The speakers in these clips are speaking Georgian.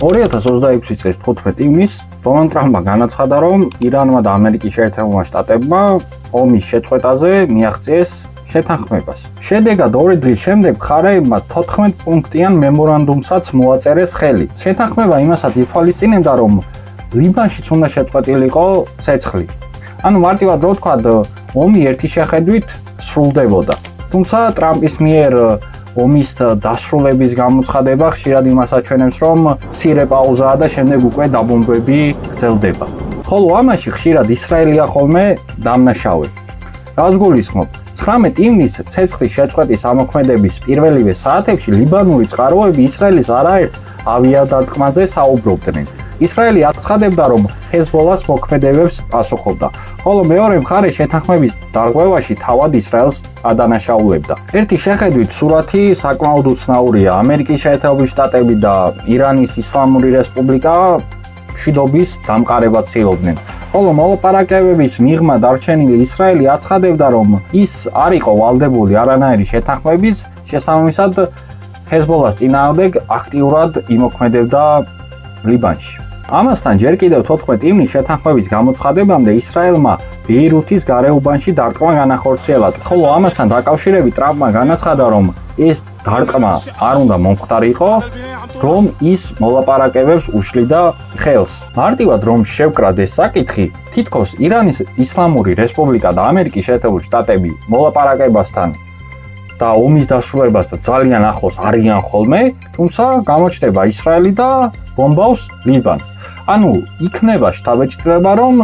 2026 წლის 15 ივნისს დონალდ ტრამპმა განაცხადა, რომ ირანმა და ამერიკის შეერთებულმა შტატებმა ომის შეწყვეტაზე მიაღწიეს შეთანხმებას. შედეგად 2 დღის შემდეგ მხარეებმა 14 პუნქტიან მემორანდუმსაც მოაწერეს ხელი. შეთანხმება იმასაც ითვალისწინებდა, რომ ლიბანშიც უნდა შეწყვეტილიყო ცეცხლი. ანუ მარტივად რო ვთქვათ, ომი ერთი შეხედვით სრულდებოდა. თუმცა ტრამპის მიერ ომის დასრულების გამოცხადება ხშირად იმას აჩვენებს, რომ მცირე პაუზაა და შემდეგ უკვე დაბომბვები გრძელდება. ხოლო ამაში ხშირად ისრაელია ხოლმე დამნაშავე. რას გულისხმობ? 19 ივნისს ცეცხლის შეწყვეტის ამოქმედების პირველივე საათებში ლიბანური წყაროები ისრაელის არაერთ ავიადარტყმაზე საუბრობდნენ. ისრაელი აცხადებდა, რომ ჰეზბოლას მოქმედებებს პასუხობდა, ხოლო მეორე მხარე შეთანხმების დარღვევაში თავად ისრაელს ადანაშაულებდა. ერთი შეხედვით სურათი საკმაოდ უცნაურია. ამერიკის შეერთებული შტატები და ირანის ისლამური რესპუბლიკა მშვიდობის დამყარებას ცდილობდნენ. ხოლო მოლაპარაკებების მიღმა დარჩენილი ისრაელი აცხადებდა, რომ ის არ იყო ვალდებული არანაირი შეთანხმების შესაბამისად ჰეზბოლას წინააღმდეგ აქტიურად იმოქმედებდა ლიბანში. ამასთან ჯერ კიდევ 14 ივნისს შეთანხმების გამოცხადებამდე ისრაელმა ბეირუთის გარეუბანში დარტყმა განახორციელა, ხოლო ამასთან დაკავშირებით ტრამპმა განაცხადა, რომ ეს დარტყმა არ უნდა მომხდარიყო, რომ ის მოლაპარაკებებს უშლიდა ხელს. მარტივად რომ შევკრათ ეს საკითხი, თითქოს ირანის ისლამური რესპუბლიკა და ამერიკის შეერთებული შტატები მოლაპარაკებასთან და ომის დასრულებასთან ძალიან ახლოს არიან ხოლმე, თუმცა გამოჩნდება ისრაელი და ბომბავს ლიბანს. ანუ იქნება შთაბეჭდილება, რომ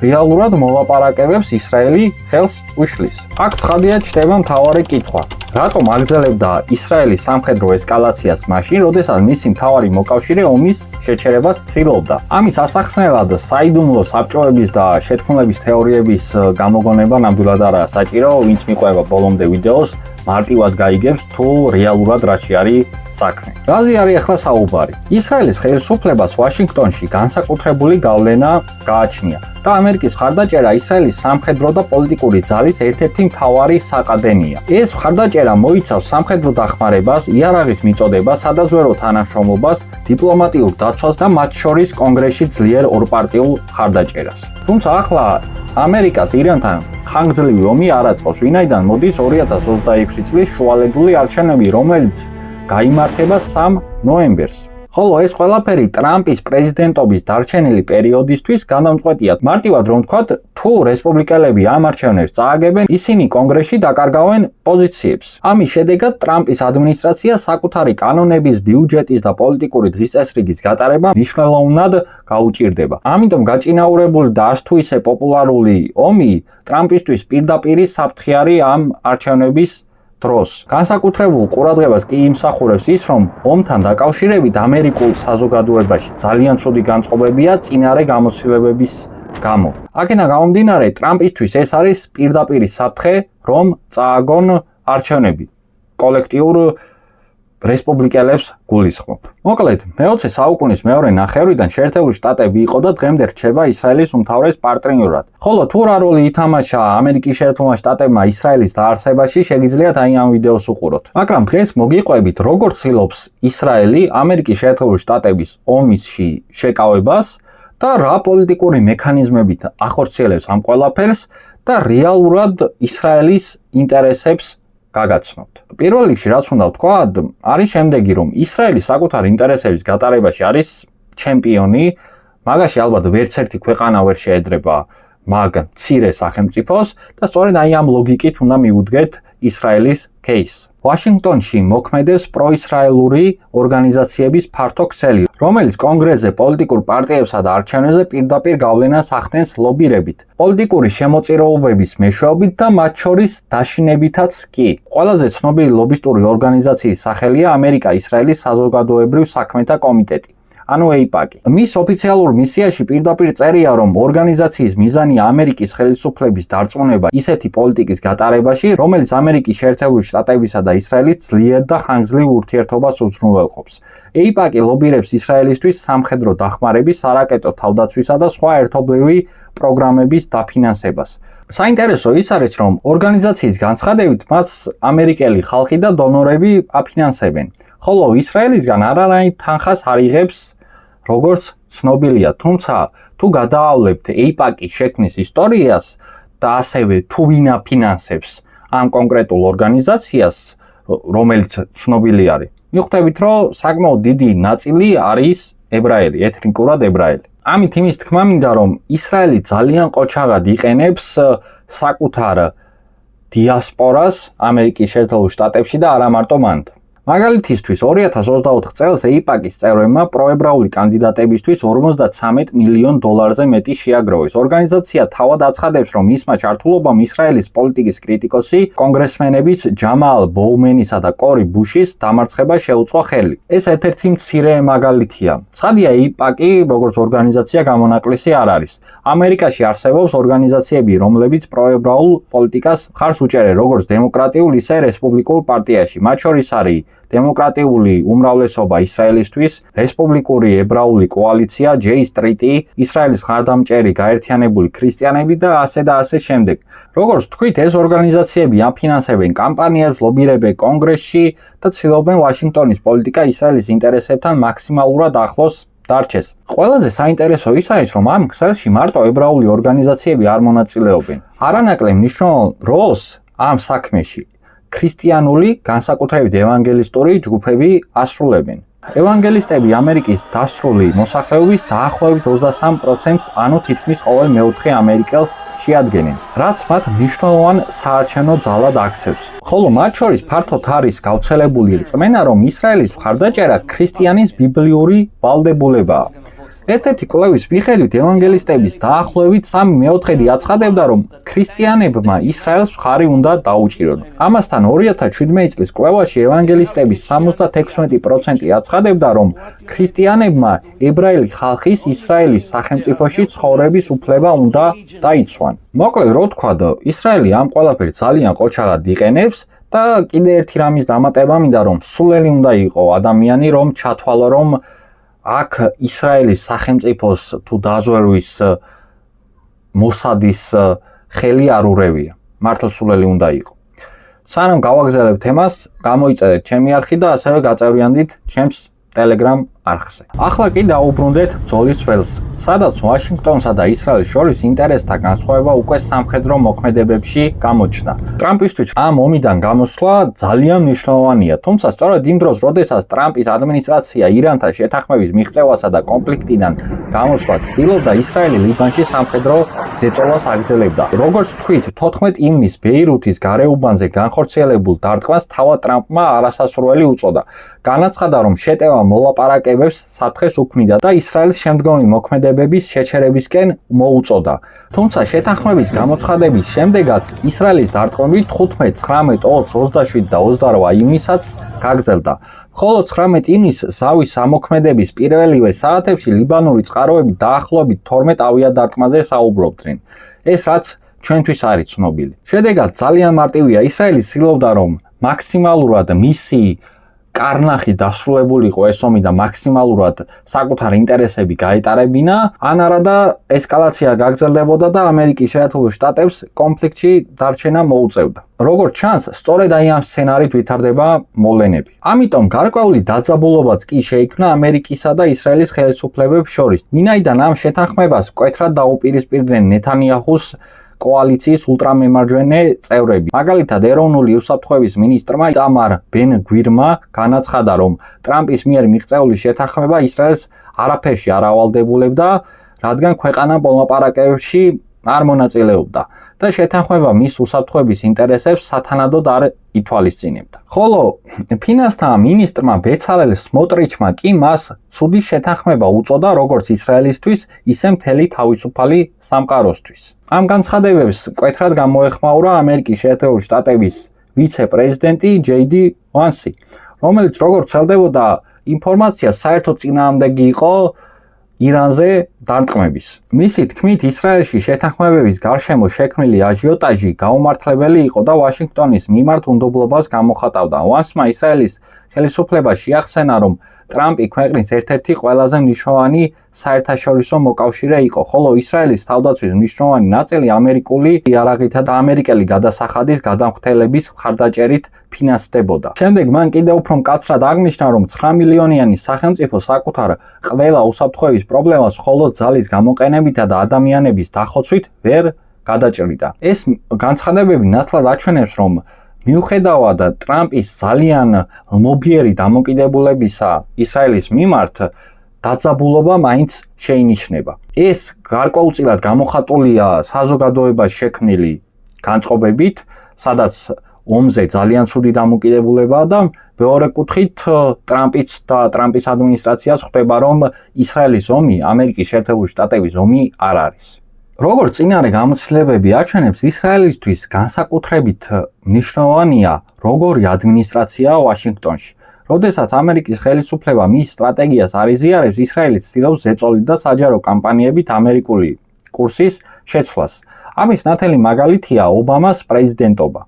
რეალურად მოლაპარაკებებს ისრაელი ხელს უშლის. აქ ცხადია ჩნდება მთავარი კითხვა. რატომ აგრძელებდა ისრაელი სამხედრო ესკალაციას მაშინ, როდესაც მისი მთავარი მოკავშირე ომის შეჩერებას ცდილობდა? ამის ასახსნელად საიდუმლო საბჭოების და შეთქმულების თეორიების გამოგონება ნამდვილად არაა საჭირო, ვინც მიყვება ბოლომდე ვიდეოს, მარტივად გაიგებს თუ რეალურად რაში არის საქმე. რაზე არის ახლა საუბარი? ისრაელის ხელისუფლებას ვაშინგტონში განსაკუთრებული გავლენა გააჩნია და ამერიკის მხარდაჭერა ისრაელის სამხედრო და პოლიტიკური ძალის ერთ-ერთი მთავარი საყრდენია. ეს მხარდაჭერა მოიცავს სამხედრო დახმარებას, იარაღის მიწოდებას, სადაზვერვო თანამშრომლობას, დიპლომატიურ დაცვას და მათ შორის კონგრესში ძლიერ ორპარტიულ მხარდაჭერას. თუმცა ახლა ამერიკას ირანთან ხანგრძლივი ომი არ აწევს, ვინაიდან მოდის 2026 წლის შუალედური არჩევნები, რომელიც გაიმართება 3 ნოემბერს. ხოლო ეს ყველაფერი ტრამპის პრეზიდენტობის დარჩენილი პერიოდისთვის გადამწყვეტია. მარტივად რომ ვთქვათ, თუ რესპუბლიკელები ამ არჩევნებს წააგებენ, ისინი კონგრესში დაკარგავენ პოზიციებს. ამის შედეგად ტრამპის ადმინისტრაცია საკუთარი კანონების, ბიუჯეტის და პოლიტიკური დღესასრიგის გატარება მნიშვნელოვნად გაუჭირდება. ამიტომ გაჭინაურებული და არც თუ ისე პოპულარული ომი ტრამპისთვის პირდაპირი საფრთხე არის ამ არჩევნების დროს. განსაკუთრებულ ყურადღებას კი იმსახურებს ის, რომ ომთან დაკავშირებით ამერიკულ საზოგადოებაში ძალიან ცუდი განწყობებია წინარე გამოცდილებების გამო. აქედან გამომდინარე, ტრამპისთვის ეს არის პირდაპირი საფრთხე, რომ წააგონ არჩევნები. კოლექტიურ რესპუბლიკელებს გულისხმობ. მოკლედ, მე-20 საუკუნის მეორე ნახევრიდან შეერთებული შტატები იყო და დღემდე რჩება ისრაელის უმთავრეს პარტნიორად. ხოლო თუ რა როლი ითამაშა ამერიკის შეერთებულმა შტატებმა ისრაელის დაარსებაში, შეგიძლიათ აი ამ ვიდეოს უყუროთ. მაგრამ დღეს მოგიყვებით, როგორ ცდილობს ისრაელი ამერიკის შეერთებული შტატების ომისში შეკავებას და რა პოლიტიკური მექანიზმებით ახორციელებს ამ ყველაფერს და რეალურად ისრაელის ინტერესებს გაგაცნობთ. პირველ რიგში რაც უნდა ვთქვა, არის შემდეგი, რომ ისრაელი საკუთარი ინტერესების გატარებაში არის ჩემპიონი, მაგაში ალბათ ვერც ერთი ქვეყანა ვერ შეედრება მაგ მცირე სახელმწიფოს და სწორედ აი ამ ლოგიკით უნდა მივუდგეთ ისრაელის кейსს. ვაშინგტონში მოქმედებს პროისრაელური ორგანიზაციების ფართო ქსელი, რომელიც კონგრესზე პოლიტიკურ პარტიებსა და არჩევნებზე პირდაპირ გავლენას ახდენს ლობირებით, პოლიტიკური შემოწირულობების მეშვეობით და მათ შორის დაშინებითაც კი. ყველაზე ცნობილი ლობისტური ორგანიზაციის სახელია ამერიკა-ისრაელის საზოგადოებრივ საქმეთა კომიტეტი. ანუ AIPAC. მის ოფიციალურ მისიაში პირდაპირ წერია, რომ ორგანიზაციის მიზანია ამერიკის ხელისუფლების დარწმუნება ისეთი პოლიტიკის გატარებაში, რომელიც ამერიკის შეერთებული შტატებისა და ისრაელის ძლიერ და ხანგრძლივ ურთიერთობას უზრუნველყოფს. AIPAC ლობირებს ისრაელისთვის სამხედრო დახმარების, სარაკეტო თავდაცვისა და სხვა ერთობლივი პროგრამების დაფინანსებას. საინტერესო ის არის, რომ ორგანიზაციის განცხადებით მას ამერიკელი ხალხი და დონორები აფინანსებენ. ხოლო ისრაელისგან არანაირ თანხას არ იღებს როგორც ცნობილია, თუმცა თუ გადაავლებთ AIPAC-ის შექმნის ისტორიას და ასევე თუ ვინ აფინანსებს ამ კონკრეტულ ორგანიზაციას, რომელიც ცნობილი არის, მიხვდებით, რომ საკმაოდ დიდი ნაწილი არის ებრაელი, ეთნიკურად ებრაელი. ამით იმის თქმა მინდა, რომ ისრაელი ძალიან ყოჩაღად იყენებს საკუთარ დიასპორას ამერიკის შეერთებულ შტატებში და არა მარტო მანდ. მაგალითისთვის 2024 წელს AIPAC-ის წევრებმა პროებრაული კანდიდატებისთვის $53 მილიონ მეტი შეაგროვეს. ორგანიზაცია თავად აცხადებს, რომ მისმა ჩართულობამ ისრაელის პოლიტიკის კრიტიკოსი კონგრესმენების ჯამალ ბოუმენისა და კორი ბუშის დამარცხება შეუწყო ხელი. ეს ერთ-ერთი მცირე მაგალითია. ცხადია, AIPAC-ი როგორც ორგანიზაცია გამონაკლისი არ არის. ამერიკაში არსებობს ორგანიზაციები, რომლებიც პროებრაულ პოლიტიკას მხარს უჭერენ როგორც დემოკრატიულ, ისე რესპუბლიკურ პარტიაში. მათ შორის არის დემოკრატიული უმრავლესობა ისრაელისთვის, რესპუბლიკური ებრაული კოალიცია, J Street, ისრაელის მხარდამჭერი გაერთიანებული ქრისტიანები და ასე შემდეგ. როგორც თქვით, ეს ორგანიზაციები აფინანსებენ კამპანიებს, ლობირებენ კონგრესში და ცდილობენ ვაშინგტონის პოლიტიკა ისრაელის ინტერესებთან მაქსიმალურად ახლოს დარჩეს. ყველაზე საინტერესო ის არის, რომ ამ ქსელში მარტო ებრაული ორგანიზაციები არ მონაწილეობენ. არანაკლებ მნიშვნელოვან როლს ამ საქმეში ქრისტიანული, განსაკუთრებით ევანგელისტური ჯგუფები ასრულებენ. ევანგელისტები ამერიკის დასრული მოსახლეობის დაახლოებით 23%-ს, ანუ თითქმის ყოველ მეოთხე ამერიკელს შეადგენენ, რაც მათ მნიშვნელოვან საარჩევნო ძალად აქცევს. ხოლო მათ შორის ფართოდ არის გავრცელებული რწმენა, რომ ისრაელის მხარდაჭერა ქრისტიანის ბიბლიური ვალდებულებაა. ერთ-ერთი კვლევის მიხედვით ევანგელისტების დაახლოებით 3/4 აცხადებდა, რომ ქრისტიანებმა ისრაელს მხარი უნდა დაუჭირონ. ამასთან 2017 წლის კვლევაში ევანგელისტების 76% აცხადებდა, რომ ქრისტიანებმა ებრაელი ხალხის ისრაელის სახელმწიფოში ცხოვრების უფლება უნდა დაიცვან. მოკლედ, რო ვთქვათ, ისრაელი ამ ყველაფერს ძალიან ყოჩაღად იყენებს და კიდე ერთი რამის დამატება მინდა, რომ სულელი უნდა იყოს ადამიანი, რომ ჩათვალო, რომ აქ ისრაელის სახელმწიფოს თუ დაზვერვის მოსადის ხელი არ ურევია. მართლა სულელი უნდა იყოს. სანამ გავაგზავნებ თემას, გამოიწერეთ ჩემი არხი და ასევე გაწევრიანდით ჩემს Telegram არხზე. ახლა კი დაუბრუნდეთ ბრძოლის ველს, სადაც ვაშინგტონსა და ისრაელს შორის ინტერესთა განსხვავება უკვე სამხედრო მოქმედებებში გამოჩნდა. ტრამპისთვის ამ ომიდან გამოსვლა ძალიან მნიშვნელოვანია, თუმცა სწორედ იმ დროს, როდესაც ტრამპის ადმინისტრაცია ირანთან შეთანხმების მიღწევასა და კონფლიქტიდან გამოსვლას ცდილობდა, ისრაელი ლიბანში სამხედრო ზეწოლას აგრძელებდა. როგორც თქვით, 14 ივნისს ბეირუთის გარეუბანზე განხორციელებულ დარტყმას თავად ტრამპმა არასასურველი უწოდა. განაცხადა, რომ შეტევა მოლაპარაკებებს საფრთხეს უქმნიდა და ისრაელის შემდგომი მოქმედებების შეჩერებისკენ მოუწოდა. თუმცა შეთანხმების გამოცხადების შემდეგაც ისრაელის დარტყმები 15, 19, 20, 27 და 28 ივნისაც გაგრძელდა. ხოლო 19 ივნისს ზავის ამოქმედების პირველივე საათებში ლიბანური წყაროები დაახლოებით 12 ავიადარტყმაზე საუბრობდნენ. ეს რაც ჩვენთვის არის ცნობილი. შედეგად ძალიან მარტივია, ისრაელი ცდილობდა, რომ მაქსიმალურად მისი კარნახი დასრულებულიყო ეს ომი და მაქსიმალურად საკუთარ ინტერესები გაეტარებინა, ან არა და ესკალაცია გაგრძელდებოდა და ამერიკის შეერთებულ შტატებს კონფლიქტში დარჩენა მოუწევდა. როგორც ჩანს, სწორედ აი ამ სცენარით ვითარდება მოვლენები. ამიტომ გარკვეული დაძაბულობაც კი შეიქმნა ამერიკისა და ისრაელის ხელისუფლებებს შორის. ვინაიდან ამ შეთანხმებას მკვეთრად დაუპირისპირდნენ ნეთანიაჰუს კოალიციის ულტრამემარჯვენე წევრები. მაგალითად, ეროვნული უსაფრთხოების მინისტრმა იტამარ ბენ-გვირმა განაცხადა, რომ ტრამპის მიერ მიღწეული შეთანხმება ისრაელს არაფერში არ ავალდებულებდა, რადგან ქვეყანა მოლაპარაკებებში არ მონაწილეობდა და შეთანხმება მის უსაფრთხოების ინტერესებს სათანადოდ არ ითვალისწინებდა. ხოლო ფინანსთა მინისტრმა ბეცალელ სმოტრიჩმა კი მას ცუდი შეთანხმება უწოდა როგორც ისრაელისთვის, ისე მთელი თავისუფალი სამყაროსთვის. ამ განცხადებებს მკვეთრად გამოეხმაურა ამერიკის შეერთებული შტატების ვიცე-პრეზიდენტი JD Vance, რომელიც როგორც ვრცელდებოდა, ინფორმაცია საერთოდ წინააღმდეგი იყო ირანზე დარტყმების. მისი თქმით, ისრაელში შეთანხმებების გარშემო შექმნილი აჟიოტაჟი გაუმართლებელი იყო და ვაშინგტონის მიმართ უნდობლობას გამოხატავდა. Vance-მა ისრაელის ხელისუფლებას შეახსენა, რომ ტრამპი ქვეყნის ერთ-ერთი ყველაზე მნიშვნელოვანი საერთაშორისო მოკავშირე იყო, ხოლო ისრაელის თავდაცვის მნიშვნელოვანი ნაწილი ამერიკული იარაღითა და ამერიკელი გადასახადის გადამხდელების მხარდაჭერით ფინანსდებოდა. შემდეგ მან კიდევ უფრო მკაცრად აღნიშნა, რომ 9 მილიონიანი სახელმწიფო საკუთარ ყველა უსაფრთხოების პრობლემას მხოლოდ ძალის გამოყენებითა და ადამიანების დახოცვით ვერ გადაჭრიდა. ეს განცხადებები ნათლად აჩვენებს, რომ მიუხედავად ტრამპის ძალიან ლმობიერი დამოკიდებულებისა ისრაელის მიმართ, დაძაბულობა მაინც შეინიშნება. ეს გარკვეულწილად გამოხატულია საზოგადოებაში შექმნილი განწყობებით, სადაც ომზე ძალიან ცუდი დამოკიდებულებაა და მეორე კუთხით ტრამპიც და ტრამპის ადმინისტრაციაც ხვდება, რომ ისრაელის ომი ამერიკის შეერთებული შტატების ომი არ არის. როგორც წინარე გამოცდილებები აჩვენებს, ისრაელისთვის განსაკუთრებით მნიშვნელოვანია როგორი ადმინისტრაციაა ვაშინგტონში. როდესაც ამერიკის ხელისუფლება მის სტრატეგიას არ იზიარებს, ისრაელი ცდილობს ზეწოლით და საჯარო კამპანიებით ამერიკული კურსის შეცვლას. ამის ნათელი მაგალითია ობამას პრეზიდენტობა.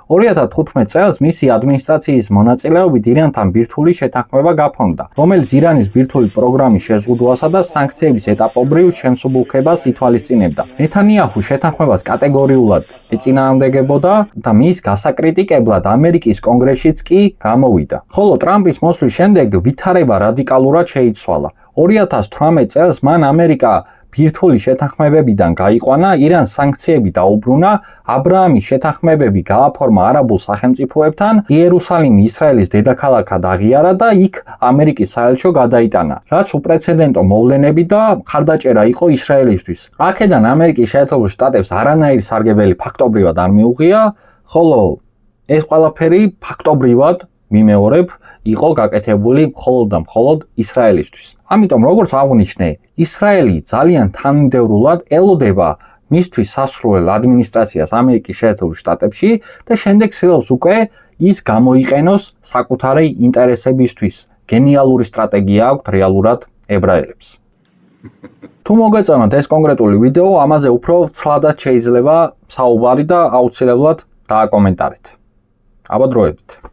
2015 წელს მისი ადმინისტრაციის მონაწილეობით ირანთან ბირთვული შეთანხმება გაფორმდა, რომელიც ირანის ბირთვული პროგრამის შეზღუდვასა და სანქციების ეტაპობრივ შემსუბუქებას ითვალისწინებდა. ნეთანიაჰუ შეთანხმებას კატეგორიულად ეწინააღმდეგებოდა და მის გასაკრიტიკებლად ამერიკის კონგრესშიც კი გამოვიდა. ხოლო ტრამპის მოსვლის შემდეგ ვითარება რადიკალურად შეიცვალა. 2018 წელს მან ამერიკა ბირთვული შეთანხმებებიდან გაიყვანა, ირანს სანქციები დაუბრუნა, აბრაამის შეთანხმებები გააფორმა არაბულ სახელმწიფოებთან, იერუსალიმი ისრაელის დედაქალაქად აღიარა და იქ ამერიკის საელჩო გადაიტანა, რაც უპრეცედენტო მოვლენები და მხარდაჭერა იყო ისრაელისთვის. აქედან ამერიკის შეერთებულ შტატებს არანაირი სარგებელი ფაქტობრივად არ მიუღია, ხოლო ეს ყველაფერი ფაქტობრივად მიმეორებ იყო გაკეთებული მხოლოდ და მხოლოდ ისრაელისთვის. ამიტომ როგორც აღვნიშნე, ისრაელი ძალიან თანმიმდევრულად ელოდება მისთვის სასურველ ადმინისტრაციას ამერიკის შეერთებულ შტატებში და შემდეგ ცდილობს უკვე ის გამოიყენოს საკუთარი ინტერესებისთვის. გენიალური სტრატეგია აქვს რეალურად ებრაელებს. თუ მოგეწონათ ეს კონკრეტული ვიდეო, ამაზე უფრო ცლადად შეიძლება საუბარი და აუცილებლად დააკომენტარეთ. აბა დროებით.